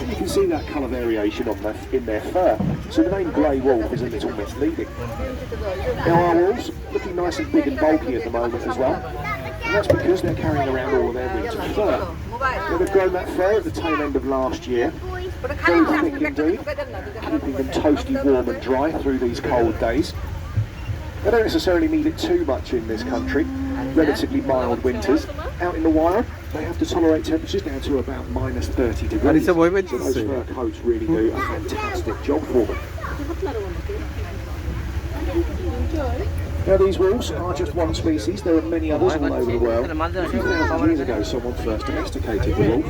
you can see that colour variation in their fur, so the name grey wolf is a little misleading. Now our wolves looking nice and big and bulky at the moment as well, and that's because they're carrying around all of their winter fur. Now they've grown that fur at the tail end of last year, very thick indeed, keeping them toasty, warm and dry through these cold days. They don't necessarily need it too much in this country, relatively mild winters. Out in the wild, they have to tolerate temperatures down to about minus 30 degrees. So those fur coats really do a fantastic job for them. Now these wolves are just one species, there are many others all over the world. A few thousand years ago someone first domesticated the wolf.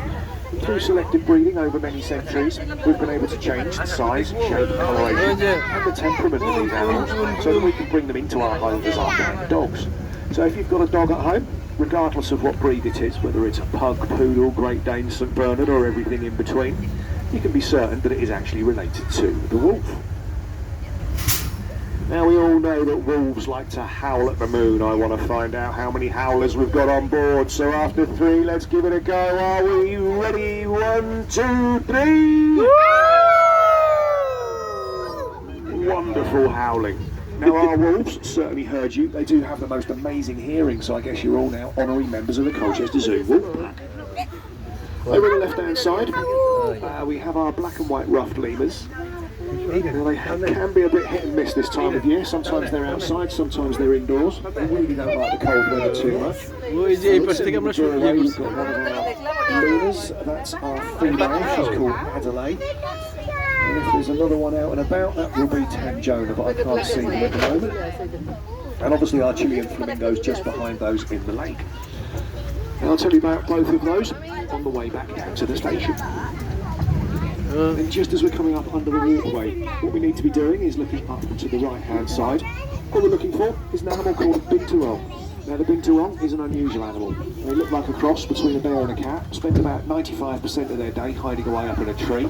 And through selective breeding over many centuries, we've been able to change the size, shape, coloration and the temperament of these animals so that we can bring them into our homes as our guide dogs. So if you've got a dog at home, regardless of what breed it is, whether it's a pug, poodle, Great Dane, St Bernard or everything in between, you can be certain that it is actually related to the wolf. Now we all know that wolves like to howl at the moon. I want to find out how many howlers we've got on board. So after 3, let's give it a go. Are we ready? 1, 2, 3! Wonderful howling. Now our wolves certainly heard you. They do have the most amazing hearing, so I guess you're all now honorary members of the Colchester Zoo Wolf Pack. Over on the left hand side, we have our black and white ruffed lemurs. Now they can be a bit hit and miss this time of year. Sometimes they're outside, sometimes they're indoors. They really don't like the cold weather too much. So we've got one of our lemurs, that's our female, she's called Adelaide. And if there's another one out and about, that will be Tanjona, but I can't see them at the moment. And obviously our Chilean flamingos just behind those in the lake. And I'll tell you about both of those on the way back down to the station. And just as we're coming up under the waterway, what we need to be doing is looking up to the right hand side. What we're looking for is an animal called a binturong. Now the binturong is an unusual animal. They look like a cross between a bear and a cat, spend about 95% of their day hiding away up in a tree.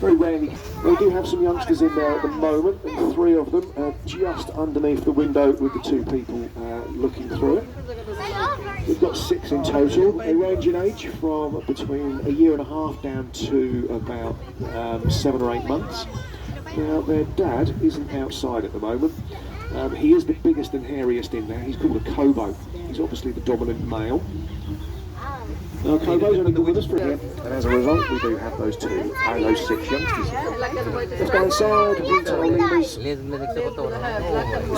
Very rarely, they do have some youngsters in there at the moment, and 3 of them are just underneath the window with the 2 people looking through it. We've got 6 in total. They range in age from between 1.5 years down to about 7 or 8 months. Now their dad isn't outside at the moment. He is the biggest and hairiest in there. He's called a Kobo. He's obviously the dominant male. Now Kobo's only been with us for a year, and as a result we do have those 6 youngsters. Let's go inside, meet our lemurs. This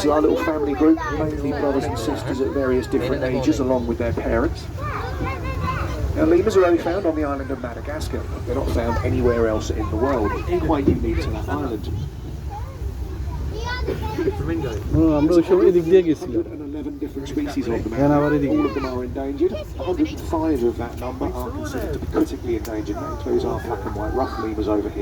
is our little family group, mainly brothers and sisters at various different ages along with their parents. Now lemurs are only found on the island of Madagascar. They're not found anywhere else in the world, quite unique to that island. আমরা সব এদিক দিয়ে গেছিলাম 111 different species of them. All of them are endangered. 105 of that number are considered to be critically endangered. That includes our black and white rough lemurs over here.